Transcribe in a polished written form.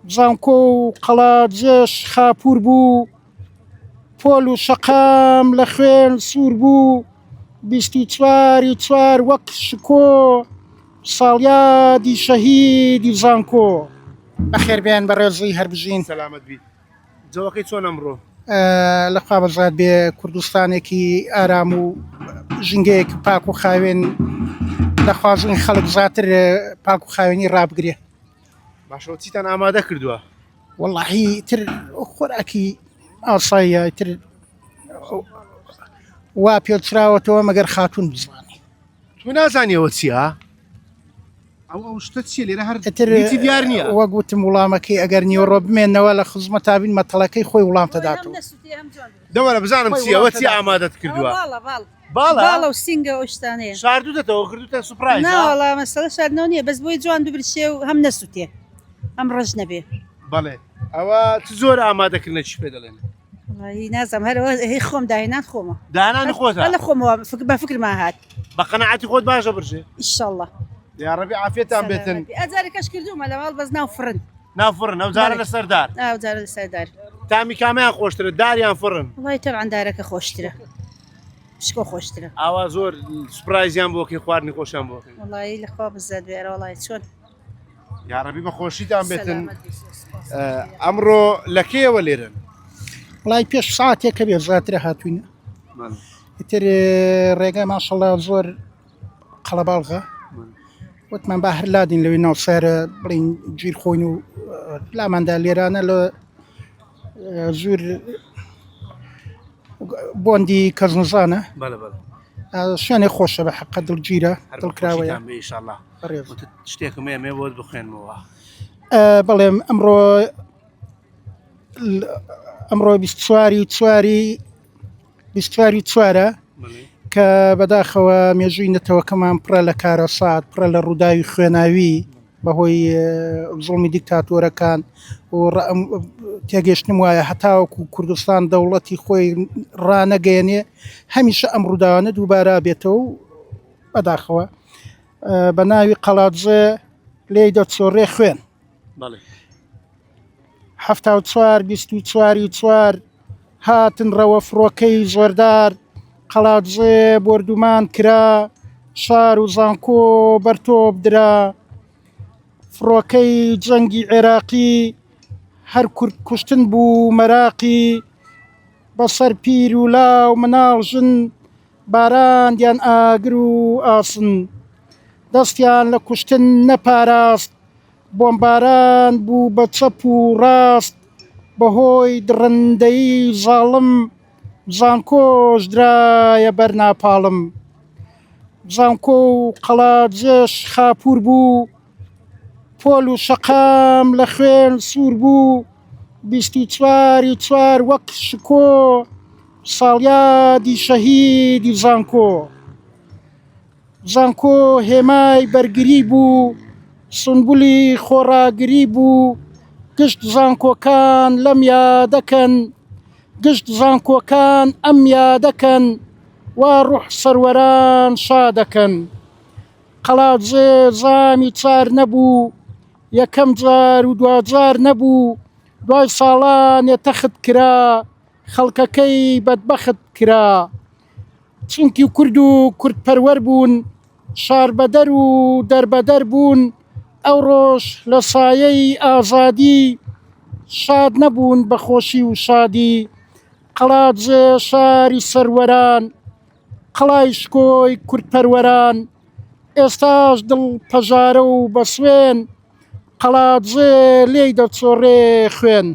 زانکۆ و قەڵاتجێش خاپوور بوو پۆل و شەقام لە خوێن سوور بوو 24 وەک شکۆ ساڵیادی شەهیدی زانکۆ بەخێربێن بە ڕێزی هەر بژین سەلامەت بیت جەوەکەی چۆن ئەمڕۆ لەخوا بەزات بێ کوردستانێکی ئارام و ژنگەیەکی پاک و خاوێن دەخوازن خەڵک زیاتر پاک و خاوێنی ڕابگرێ باشەوە چیتان ئامادە کردووە وەڵاهی تر خۆراکی ئاساییە تر وا پێچراوەتەوە مەگەر خاتون بزانێ تو نازانیەوە چیە ئەو شتە چیە لێرە هەرتی دیار نییە وە گوتم وڵامەکەی ئەگەر نیوەڕۆ بمێنەوە لە خزمە تابین مەتەڵەکەی خۆی وڵامتە داتەوە دەوەرە بزانم چیەوە چی ئامادەت کردووە باڵا و سینگە ئەو شتانەیە شاردوودەتەوە کردوتە سوپرایز ناوەڵا مەسەڵە شاردنەوە نییە بەس بۆی جوان ببرشێ و هەم نەسووتێ ئەم ڕەش نەبێ بەڵێ ئەوە زۆر ئامادەکردنە چی پێ دەڵێن نازم هەرەوە هی خۆم داهێنان خۆمە دانانی خۆتە لە خۆمەوە بە فکرما هات بە قەنەعەتی خۆت باشە برژێ ئیشەڵڵا یا ڕەبی عافیەتان بێتن ئەجارێکەش کردومە لە ماڵ بەس ناو فرن نافڕن ئەو جارە لە سەردار ئەوجارە لە سەردار تامی کامیان خۆشترە داریان فڕن وڵی تەبعەن دارەکە خۆشترە پشکۆ خۆشترە ئاوا زۆر سوپرایزیان بۆکەی خواردنی خۆشیان بۆکەن وڵی لەخوا بزات بێرە وڵی چۆن یا ڕەبی بە خۆشیتان بێتن ئەمڕۆ لە کێوە لێرن وڵای پێش ساعتێکە بێ زیاترە هاتوینە تر ڕێگە ماشەڵڵا زۆر قەڵەباڵغە وتمان با هەر لادین لەوێ ناو سارە بڵین گیر خۆین و لاماندا لێرانە لە زۆر بۆندی کەزنزانە شوێنێ خۆشە بە حەقە دڵگیرە دڵکراوەیە ئینشاءڵڵا شتێکم ئێمێ بۆت بخوێنمەوە بەڵێم ئەمڕۆ 24 کە بەداخەوە مێژووی نەتەوەکەمان پڕە لە کارە سات پڕە لە ڕووداوی خوێناوی بەهۆی زوڵمی دیکتاتۆرەکان و تێگەشتم وایە هەتاوەکو کوردستان دەوڵەتی خۆی ڕانەگەێنێ هەمیشە ئەم ڕووداوانە دووبارە بێتەوە و بەداخەوە بە ناوی قەڵاتجێ لێی دەچۆڕێ خوێن 24 هاتن ڕەوە فڕۆکەی زۆردار قەڵاتجێ بردومان کرا شار و زانکۆ بەرتۆب درا فڕۆکەی جەنگی عێراقی هەر کورد کوشتن بوو مەراقی بەسەر پیر و لاو مناڵ ژن باراندیان ئاگر و ئاسن دەستیان لە کوشتن نەپاراست بۆمباران بوو بە چەپ و ڕاست بەهۆی درڕندەی زاڵم زانکۆش درایە بەرناپاڵم زانکۆ و قەڵاتجێش خاپوور بوو پۆل و شەقام لە خوێن سوور بوو 24 وەک شکۆ ساڵیادی شەهیدی زانکۆ هێمای بەرگری بوو سنبولی خۆڕاگری بوو گشت زانکۆکان لەم یادەکەن گشت زانکۆکان ئەم یادەکەن وا ڕوح سەروەران شادەکەن قەڵاتجێ زامی چار نەبوو یەکەم جار و دوجار نەبوو دوای ساڵان ێتەخت کرا خەڵکەکەی بەدبەخت کرا چونکی کورد و کوردپەروەر بوون شاربەدەر و دەربەدەر بوون ئەو ڕۆژ لە سایەی ئازادی شاد نەبوون بە خۆشی و شادی قەڵاتجێ شاری سەروەران قەڵای شکۆی کوردپەروەران ئێستاش دڵ پەژارە و بە سوێن قەڵاتجێ لێی دەچۆڕێ خوێن